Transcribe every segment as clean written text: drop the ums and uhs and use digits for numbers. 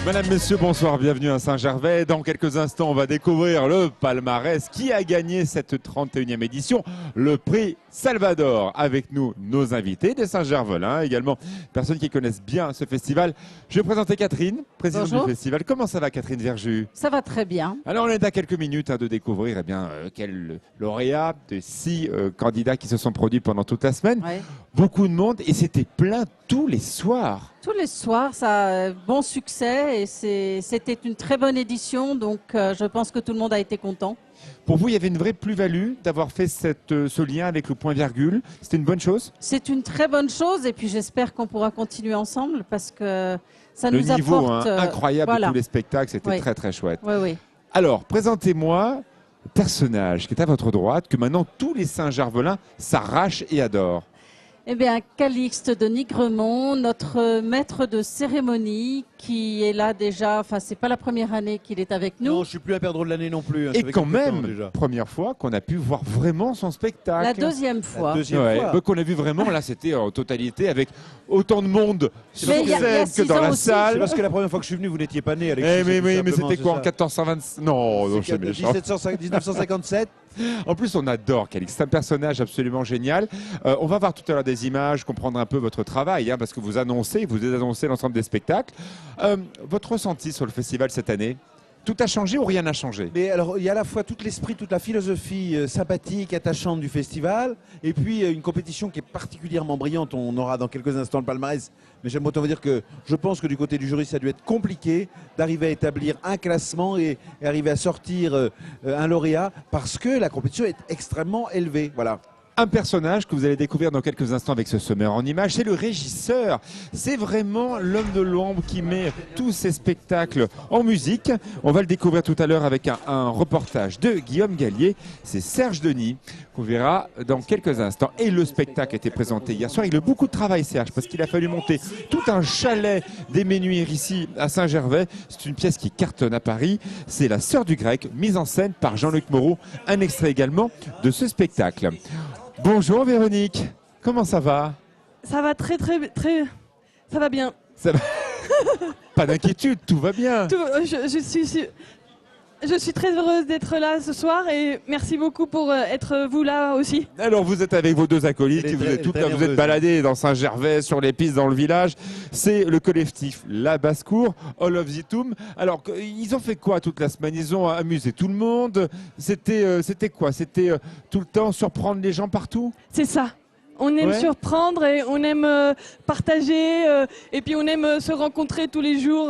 Madame, Messieurs, bonsoir, bienvenue à Saint-Gervais. Dans quelques instants, on va découvrir le palmarès qui a gagné cette 31e édition, le prix Salvador. Avec nous, nos invités des Saint-Gervelins, également personnes qui connaissent bien ce festival. Je vais présenter Catherine, présidente Bonjour. du festival. Comment ça va, Catherine Verjus? Ça va très bien. Alors, on est à quelques minutes de découvrir quel lauréat de 6 candidats qui se sont produits pendant toute la semaine. Ouais. Beaucoup de monde et c'était plein tous les soirs. Tous les soirs, ça a bon succès et c'était une très bonne édition, donc je pense que tout le monde a été content. Pour vous, il y avait une vraie plus-value d'avoir fait ce lien avec le point-virgule. C'était une bonne chose? C'est une très bonne chose et puis j'espère qu'on pourra continuer ensemble parce que ça Le nous niveau apporte... incroyable voilà. de tous les spectacles, c'était Oui. très très chouette. Oui, oui. Alors, présentez-moi le personnage qui est à votre droite, que maintenant tous les Saint-Gervelins s'arrachent et adorent. Eh bien, Calixte de Nigremont, notre maître de cérémonie, qui est là déjà, enfin, c'est pas la première année qu'il est avec nous. Non, je suis plus à perdre de l'année non plus. hein, Et ça fait quand quelques temps même, déjà. première fois qu'on a pu voir vraiment son spectacle. La deuxième fois. La deuxième Ouais, fois. donc on a vu vraiment, là c'était en totalité avec autant de monde sur Mais il y a scène que 6 dans ans la aussi. C'est salle. parce que la première fois que je suis venu, vous n'étiez pas né, Alexis. Eh, c'est tout mais simplement, c'était quoi en ça. 1427? Non, non, je suis méchant. 1957. En plus, on adore Calix. C'est un personnage absolument génial. On va voir tout à l'heure des images, comprendre un peu votre travail, parce que vous annoncez l'ensemble des spectacles. Votre ressenti sur le festival cette année? Tout a changé ou rien n'a changé? Mais alors, il y a à la fois tout l'esprit, toute la philosophie sympathique, attachante du festival, et puis une compétition qui est particulièrement brillante. On aura dans quelques instants le palmarès, mais j'aime autant vous dire que je pense que du côté du jury, ça a dû être compliqué d'arriver à établir un classement et arriver à sortir un lauréat, parce que la compétition est extrêmement élevée. Voilà. Un personnage que vous allez découvrir dans quelques instants avec ce sommaire en images, c'est le régisseur. C'est vraiment l'homme de l'ombre qui met tous ses spectacles en musique. On va le découvrir tout à l'heure avec un reportage de Guillaume Gallier. C'est Serge Denis qu'on verra dans quelques instants. Et le spectacle a été présenté hier soir. Il a eu beaucoup de travail, Serge, parce qu'il a fallu monter tout un chalet des Ménuires ici à Saint-Gervais. C'est une pièce qui cartonne à Paris. C'est La Sœur du Grec, mise en scène par Jean-Luc Moreau. Un extrait également de ce spectacle. Bonjour Véronique, comment ça va? Ça va très, ça va bien. Ça va. Pas d'inquiétude, tout va bien. Je suis très heureuse d'être là ce soir et merci beaucoup pour être vous là aussi. Alors vous êtes avec vos deux acolytes, Elle est vous très- êtes toutes elle est là, très vous êtes nerveuse. baladés dans Saint-Gervais, sur les pistes, dans le village. C'est le collectif La Basse-Cour, All of the Tomb. Alors ils ont fait quoi toute la semaine? Ils ont amusé tout le monde. C'était quoi? C'était tout le temps surprendre les gens partout? C'est ça. On aime Ouais. surprendre et on aime partager et puis on aime se rencontrer tous les jours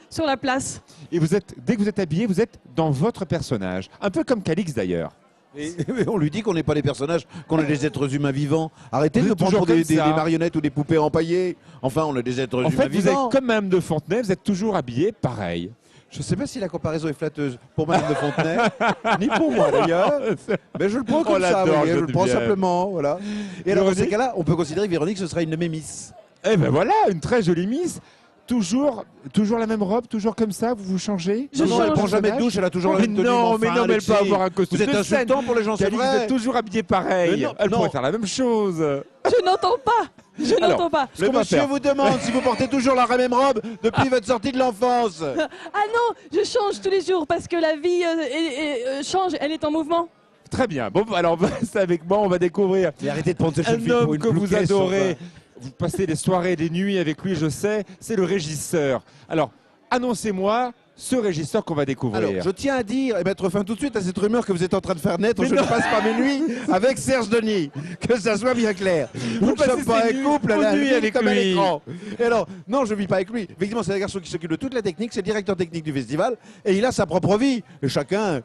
sur la place. Et dès que vous êtes habillés, vous êtes dans votre personnage. Un peu comme Calix d'ailleurs. Et on lui dit qu'on n'est pas des personnages, qu'on est des êtres humains vivants. Arrêtez Vous de êtes prendre toujours pour des comme ça. marionnettes ou des poupées empaillées. Enfin, on est des êtres En humains fait, vous vivants. êtes comme Madame de Fontenay, vous êtes toujours habillés pareil. Je ne sais pas si la comparaison est flatteuse pour Madame de Fontenay, ni pour moi d'ailleurs. Mais je le prends On comme ça, l'adore, vous voyez, je le prends Geneviève. simplement. Voilà. Et alors, dans ces Véronique cas-là, on peut considérer que Véronique, ce sera une de mes Miss. Eh ben voilà, une très jolie Miss. Toujours la même robe, toujours comme ça, vous vous changez? Je non, elle change. prend jamais de douche, elle a toujours la Mais même tenue. non, mais enfin, non, mais elle peut Alexis, avoir un costume Vous êtes de scène. insultant pour les gens, c'est Calix, vous vrai. êtes toujours habillé pareil. Mais non, Elle non. pourrait faire la même chose. Je n'entends pas. Je Alors, n'entends pas. Ce qu'on Le va monsieur faire. vous demande si vous portez toujours la même robe depuis votre sortie de l'enfance. Ah non, je change tous les jours parce que la vie change, elle est en mouvement. Très bien. Bon, alors restez avec moi, on va découvrir Et arrêtez de prendre cette jeune un fille pour homme une que vous plouquesse, adorez. enfin. Vous passez des soirées, des nuits avec lui, je sais. C'est le régisseur. Alors, annoncez-moi ce régisseur qu'on va découvrir. Alors, je tiens à dire et mettre fin tout de suite à cette rumeur que vous êtes en train de faire naître. Mais Je non. ne passe pas mes nuits avec Serge Denis. Que ça soit bien clair. Nous ne passez sommes pas ces un nuits couple à aux la nuits nuit avec comme à lui. l'écran. Et alors, non, je ne vis pas avec lui. Effectivement, c'est un garçon qui s'occupe de toute la technique. C'est le directeur technique du festival. Et il a sa propre vie. Et chacun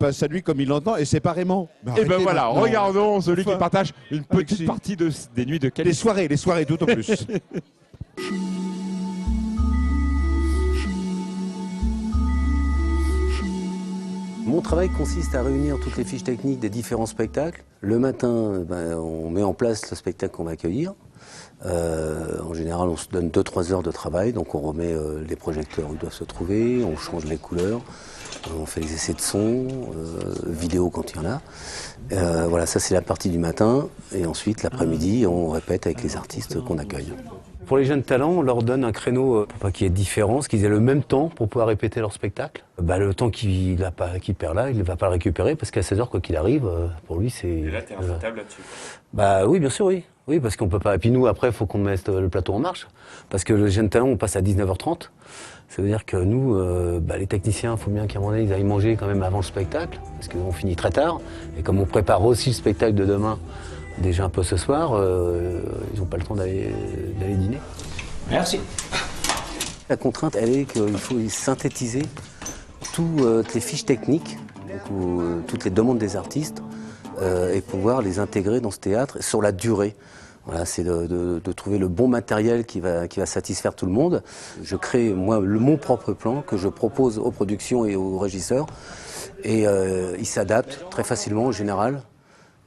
passe sa nuit comme il l'entend et séparément. Mais Et ben arrêtez voilà, maintenant. regardons celui qui Enfin, partage une petite Alexis. partie des nuits de Les Calix. soirées tout au plus. Mon travail consiste à réunir toutes les fiches techniques des différents spectacles. Le matin, on met en place le spectacle qu'on va accueillir. En général, on se donne 2-3 heures de travail, donc on remet les projecteurs où ils doivent se trouver, on change les couleurs, on fait les essais de son, vidéo quand il y en a. Voilà, ça c'est la partie du matin, et ensuite l'après-midi, on répète avec les artistes qu'on accueille. Pour les jeunes talents, on leur donne un créneau pour pas qu'il y ait de différence, qu'ils aient le même temps pour pouvoir répéter leur spectacle. Le temps qu'il perd là, il ne va pas le récupérer parce qu'à 16 heures, quoi qu'il arrive, pour lui, c'est... Et là, t'es inflexible là-dessus. Oui, bien sûr, oui. Oui, parce qu'on peut pas... Et puis nous, après, il faut qu'on mette le plateau en marche. Parce que les jeunes talents, on passe à 19h30. Ça veut dire que nous, les techniciens, il faut bien qu'à un moment donné, ils aillent manger quand même avant le spectacle. Parce qu'on finit très tard. Et comme on prépare aussi le spectacle de demain, déjà un peu ce soir, ils n'ont pas le temps d'aller dîner. Merci. La contrainte, elle est qu'il faut synthétiser toutes les fiches techniques, donc, toutes les demandes des artistes, et pouvoir les intégrer dans ce théâtre sur la durée. Voilà, c'est de trouver le bon matériel qui va satisfaire tout le monde. Je crée, moi, mon propre plan que je propose aux productions et aux régisseurs, et ils s'adaptent très facilement en général.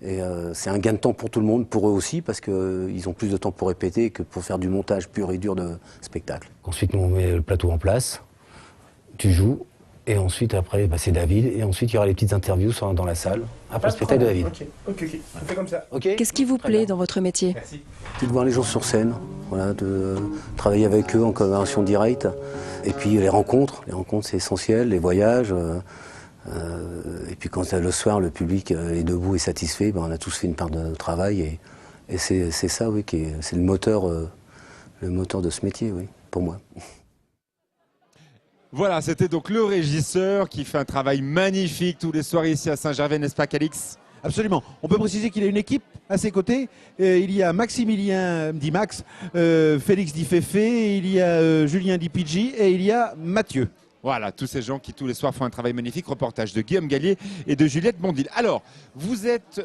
Et c'est un gain de temps pour tout le monde, pour eux aussi, parce qu'ils ont plus de temps pour répéter que pour faire du montage pur et dur de spectacle. Ensuite, nous, on met le plateau en place, tu joues, et ensuite, après, c'est David, et ensuite, il y aura les petites interviews dans la salle, après le spectacle de David. Ok, on fait comme ça. Okay. Qu'est-ce qui vous plaît dans votre métier? Merci. C'est de voir les gens sur scène, voilà, de travailler avec eux en collaboration directe, et puis les rencontres c'est essentiel, les voyages. Et puis quand le soir le public est debout et satisfait, on a tous fait une part de travail et c'est ça, oui, c'est le moteur de ce métier, oui, pour moi. Voilà, c'était donc le régisseur qui fait un travail magnifique tous les soirs ici à Saint-Gervais, n'est-ce pas, Calix? Absolument. On peut préciser qu'il a une équipe à ses côtés. Il y a Maximilien dit Max, Félix dit Féfé, il y a Julien dit Pidgey et il y a Mathieu. Voilà, tous ces gens qui tous les soirs font un travail magnifique. Reportage de Guillaume Gallier et de Juliette Bondil. Alors, vous êtes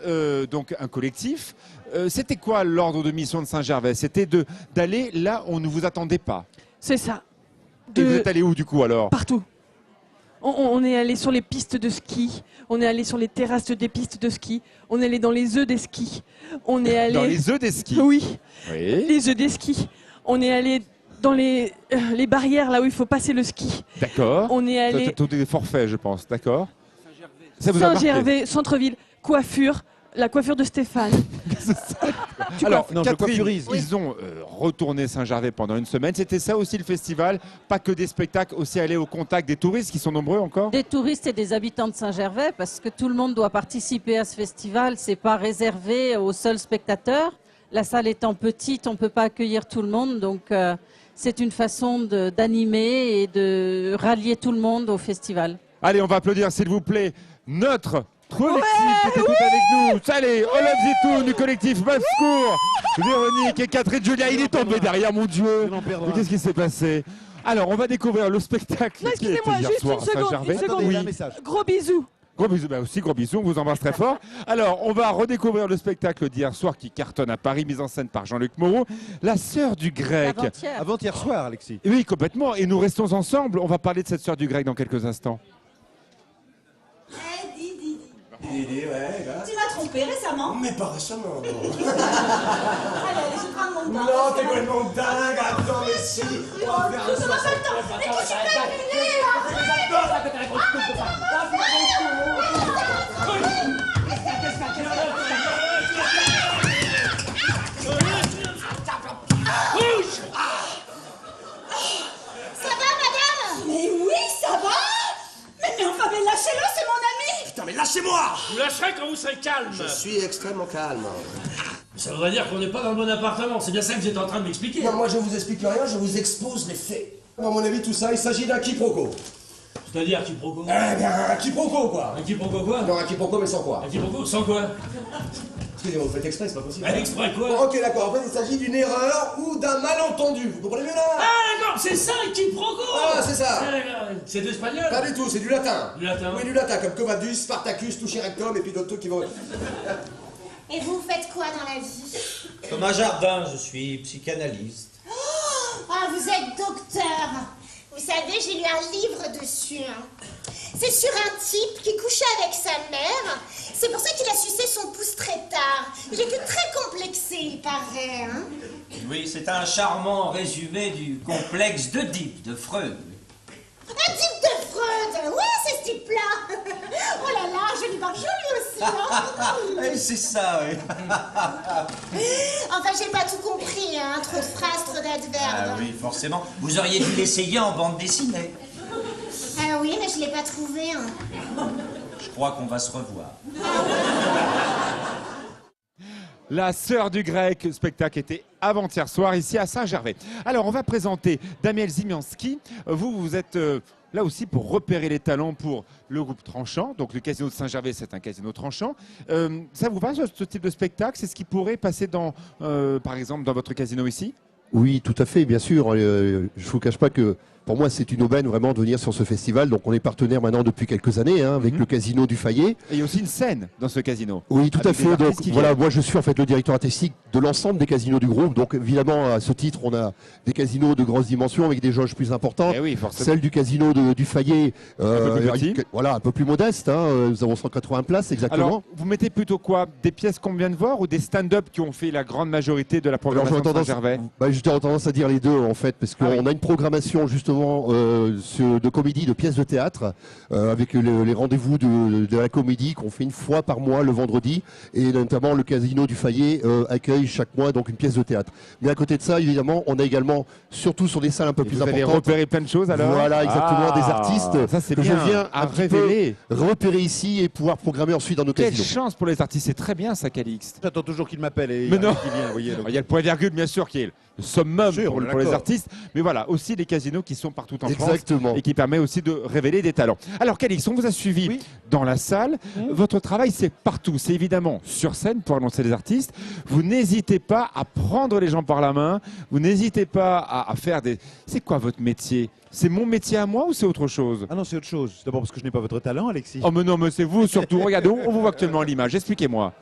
donc un collectif. C'était quoi l'ordre de mission de Saint-Gervais? C'était d'aller là où on ne vous attendait pas. C'est ça. Et vous êtes allé où du coup alors? Partout. On est allé sur les pistes de ski, on est allé sur les terrasses des pistes de ski, on est allé dans les œufs des skis. On est allé... Dans les œufs des skis? Oui, oui. Les œufs des skis. On est allé dans les barrières là où il faut passer le ski. D'accord. On est allé... Tout des forfaits, je pense, d'accord. Saint-Gervais, centre-ville, coiffure, la coiffure de Stéphane. Alors, Non, je Catherine, coiffurise. ils ont retourné Saint-Gervais pendant une semaine. C'était ça aussi le festival? Pas que des spectacles, aussi aller au contact des touristes qui sont nombreux encore? Des touristes et des habitants de Saint-Gervais, parce que tout le monde doit participer à ce festival. C'est pas réservé aux seuls spectateurs. La salle étant petite, on peut pas accueillir tout le monde, donc c'est une façon d'animer et de rallier tout le monde au festival. Allez, on va applaudir s'il vous plaît notre collectif qui était tout avec nous. Allez, Olaf Zitoun du collectif Basse-Cour, Véronique et Catherine Julia. Il est tombé derrière, mon Dieu. Mais qu'est-ce qui s'est passé? Alors, on va découvrir le spectacle Non, qui a été excusez-moi, hier juste soir une à seconde, Saint-Gervais. une seconde. Attendez, il y a un Oui. message. Gros bisous. Gros bisous, aussi gros bisous, on vous embrasse très fort. Alors, on va redécouvrir le spectacle d'hier soir qui cartonne à Paris, mise en scène par Jean-Luc Moreau, La Sœur du Grec. Avant-hier. Avant-hier soir, Alexis. Oui, complètement. Et nous restons ensemble. On va parler de cette Sœur du Grec dans quelques instants. Didi. Didi, ouais, là. Tu m'as trompé récemment. Mais pas récemment, non. Allez, je vais prendre mon temps. Non, t'es complètement dingue. Attends, mais si. On va faire un Ça va pas le temps. Mais qu'est-ce que tu fais, Lily, Ça va, madame? Mais oui, ça va. Mais enfin, mais lâchez-le, c'est mon ami. Putain, mais lâchez-moi. Vous lâcherez quand vous serez calme. Je suis extrêmement calme. Ça voudrait dire qu'on n'est pas dans le bon appartement. C'est bien ça que vous êtes en train de m'expliquer. Non, moi je vous explique rien, je vous expose les faits. À mon avis, tout ça, il s'agit d'un quiproquo. C'est-à-dire quiproquo. Eh bien, un quiproquo, quoi. Un quiproquo quoi? Non, un quiproquo, mais sans quoi. Un quiproquo sans quoi? Excusez-moi, vous faites exprès, c'est pas possible. Un exprès quoi? Bon, ok, d'accord. En fait, il s'agit d'une erreur ou d'un malentendu. Vous comprenez mieux là? Ah d'accord, c'est ça un quiproquo. Ah, c'est ça. Ah, d'accord. C'est de l'espagnol? Pas du tout, c'est du latin. Du latin. Oui, du latin, comme Covadus, Spartacus, Touché Rectum, et puis d'autres trucs qui vont... Et vous faites quoi dans la vie? Thomas Jardin, je suis psychanalyste. Ah, vous êtes docteur. Vous savez, j'ai lu un livre dessus. C'est sur un type qui couchait avec sa mère. C'est pour ça qu'il a sucé son pouce très tard. Il était très complexé, il paraît. Hein? Oui, c'est un charmant résumé du complexe d'Oedipe de Freud. Un type de Freud. Ouais, c'est ce type-là. Oh là là, je lui parle joli aussi. Eh, c'est ça, oui. Enfin, j'ai pas tout compris, hein. Trop de phrases, trop d'adverbes. Ah oui, forcément. Vous auriez dû l'essayer en bande dessinée. Ah oui, mais je l'ai pas trouvé, hein. Je crois qu'on va se revoir. La sœur du grec, spectacle était avant-hier soir ici à Saint-Gervais. Alors on va présenter Damiel Zimianski. Vous êtes là aussi pour repérer les talents pour le groupe Tranchant. Donc le casino de Saint-Gervais, c'est un casino tranchant. Ça vous va ce type de spectacle? C'est ce qui pourrait passer par exemple dans votre casino ici? Oui, tout à fait, bien sûr. Je ne vous cache pas que pour moi, c'est une aubaine vraiment de venir sur ce festival. Donc, on est partenaire maintenant depuis quelques années avec le Casino du Fayet. Et il y a aussi une scène dans ce casino. Oui, tout à fait. Donc, voilà, viennent. moi, je suis en fait le directeur artistique de l'ensemble des casinos du groupe. Donc, évidemment, à ce titre, on a des casinos de grosses dimensions avec des jauges plus importantes. Eh oui, forcément. Celle du casino du Fayet, un peu plus petit. Voilà, un peu plus modeste. Nous avons 180 places exactement. Alors, vous mettez plutôt quoi? Des pièces qu'on vient de voir ou des stand-up qui ont fait la grande majorité de la programmation de Saint-Gervais? J'aurais tendance à dire les deux en fait, parce qu'on a une programmation justement de comédie, de pièces de théâtre, avec les rendez-vous de la comédie qu'on fait une fois par mois le vendredi, et notamment le Casino du Fayet accueille chaque mois donc une pièce de théâtre. Mais à côté de ça, évidemment, on a également, surtout sur des salles un peu plus importantes. Vous avez repéré plein de choses alors? Voilà, exactement, des artistes ça, c'est que bien je viens à un petit révéler. peu repérer ici et pouvoir programmer ensuite dans nos Quelle casinos. chance pour les artistes, c'est très bien ça, Calixte. J'attends toujours qu'il m'appelle et Mais non. qu'il vient, vous voyez, donc. Il y a le point virgule bien sûr qui est le summum Sûr, pour les d'accord. artistes, mais voilà, aussi les casinos qui sont partout en Exactement. France et qui permet aussi de révéler des talents. Alors Calixte, on vous a suivi dans la salle. Votre travail, c'est partout. C'est évidemment sur scène pour annoncer les artistes. Vous n'hésitez pas à prendre les gens par la main. Vous n'hésitez pas à faire des... C'est quoi votre métier? C'est mon métier à moi ou c'est autre chose? Ah non, c'est autre chose. D'abord parce que je n'ai pas votre talent, Alexis. Oh mais non, mais c'est vous surtout. Regardez, on vous voit actuellement à l'image. Expliquez-moi.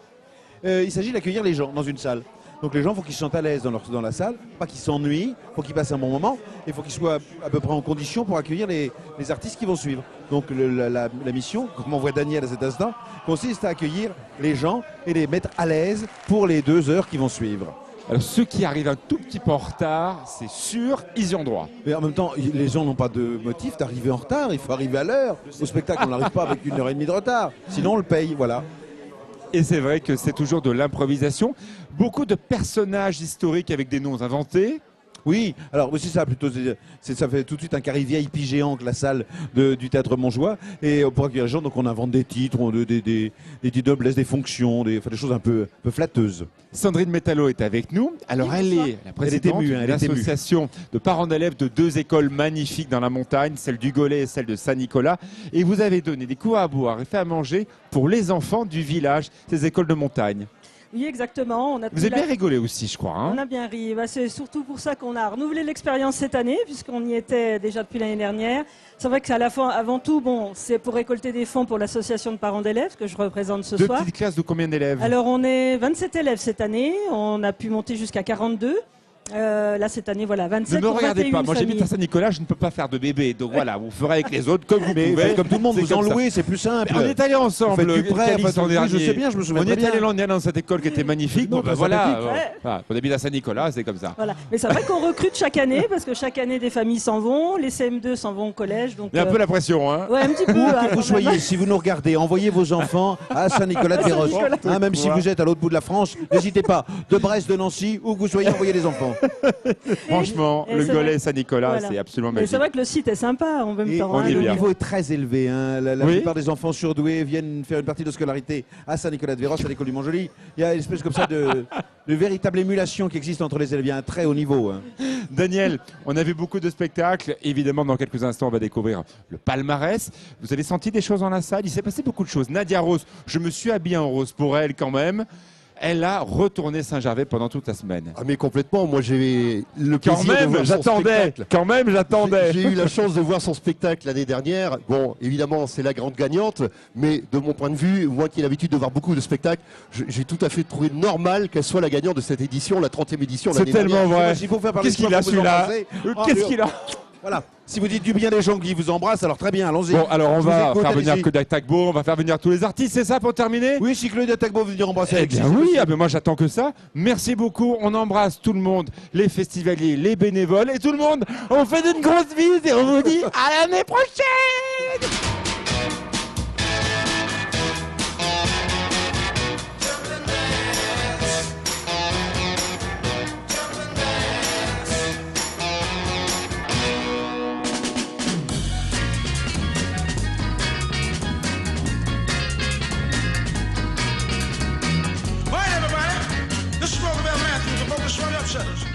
Il s'agit d'accueillir les gens dans une salle. Donc les gens, il faut qu'ils se sentent à l'aise dans la salle, pas qu'ils s'ennuient, il faut qu'ils passent un bon moment, et il faut qu'ils soient à peu près en condition pour accueillir les artistes qui vont suivre. Donc la mission, comme on voit Daniel à cet instant, consiste à accueillir les gens et les mettre à l'aise pour les 2 heures qui vont suivre. Alors ceux qui arrivent un tout petit peu en retard, c'est sûr, ils y ont droit. Mais en même temps, les gens n'ont pas de motif d'arriver en retard, il faut arriver à l'heure. Au spectacle, on n'arrive pas avec 1h30 de retard, sinon on le paye, voilà. Et c'est vrai que c'est toujours de l'improvisation. Beaucoup de personnages historiques avec des noms inventés. Oui, alors c'est ça plutôt, ça fait tout de suite un carré VIP géant que la salle du théâtre Montjoie. Et pour accueillir les gens, donc on invente des titres, des noblesses, des fonctions, des choses un peu flatteuses. Sandrine Métallo est avec nous. Alors elle est la présidente d'une association de parents d'élèves de 2 écoles magnifiques dans la montagne, celle du Gollet et celle de Saint-Nicolas. Et vous avez donné des cours à boire et fait à manger pour les enfants du village, ces écoles de montagne. Oui, exactement. Vous avez bien rigolé aussi, je crois. On a bien ri. C'est surtout pour ça qu'on a renouvelé l'expérience cette année, puisqu'on y était déjà depuis l'année dernière. C'est vrai que c'est à la fois, avant tout, c'est pour récolter des fonds pour l'association de parents d'élèves que je représente ce soir. 2 petites classes de combien d'élèves? Alors, on est 27 élèves cette année. On a pu monter jusqu'à 42. Là, cette année, voilà, 27. Ne me regardez pas, moi j'habite à Saint-Nicolas, je ne peux pas faire de bébé. Donc voilà, vous ferez avec les autres comme vous pouvez. Comme tout le monde, vous en louez, c'est plus simple. Mais on est allé ensemble, du prêt, Calixte, l'an dernier. je sais bien, je me souviens On très est bien. allé l'an dernier dans cette école qui était magnifique. Non, Bon, pas voilà, sympathique. voilà, on habite à Saint-Nicolas, c'est comme ça. Voilà. Mais c'est vrai qu'on recrute chaque année, parce que chaque année, des familles s'en vont, les CM2 s'en vont au collège. Donc, Il y a un peu la pression, hein. Ouais, un petit peu. Où que vous soyez, si vous nous regardez, envoyez vos enfants à Saint-Nicolas-de-Véros. Même si vous êtes à l'autre bout de la France, n'hésitez pas. De Brest, de Nancy, où que vous soyez, envoyez les enfants. Franchement, Et le c'est Gollet vrai. Saint-Nicolas, Voilà. c'est absolument Mais magique. c'est vrai que le site est sympa en même Et temps. le bien. niveau est très élevé. La Oui. plupart des enfants surdoués viennent faire une partie de scolarité à Saint-Nicolas-de-Véros, à l'école du Mont-Joli. Il y a une espèce comme ça de véritable émulation qui existe entre les élèves. Il y a un très haut niveau. Daniel, on a vu beaucoup de spectacles. Évidemment, dans quelques instants, on va découvrir le palmarès. Vous avez senti des choses dans la salle? Il s'est passé beaucoup de choses. Nadia Rose, je me suis habillé en rose pour elle quand même. Elle a retourné Saint-Gervais pendant toute la semaine. Ah mais complètement, moi j'ai le plaisir Quand de même, voir son j'attendais. spectacle. Quand même, j'attendais. J'ai eu la chance de voir son spectacle l'année dernière. Bon, évidemment, c'est la grande gagnante, mais de mon point de vue, moi qui ai l'habitude de voir beaucoup de spectacles, j'ai tout à fait trouvé normal qu'elle soit la gagnante de cette édition, la 30e édition. C'est l'année tellement dernière. vrai. S'il faut faire parler Qu'est-ce qu'il de soi, a faut vous celui-là? embrasser. Qu'est-ce qu'il a? Voilà. Si vous dites du bien des gens qui vous embrassent, alors très bien, allons-y. Bon, alors on Je vous va écoute, faire venir allez-y. Kodak Tagbo, on va faire venir tous les artistes, c'est ça pour terminer? Oui, si Claude Tagbo veut venir embrasser Eh Alexis, bien c'est oui, possible. ah ben moi j'attends que ça. Merci beaucoup, on embrasse tout le monde, les festivaliers, les bénévoles et tout le monde. On fait une grosse bise et on vous dit à l'année prochaine. prochaine.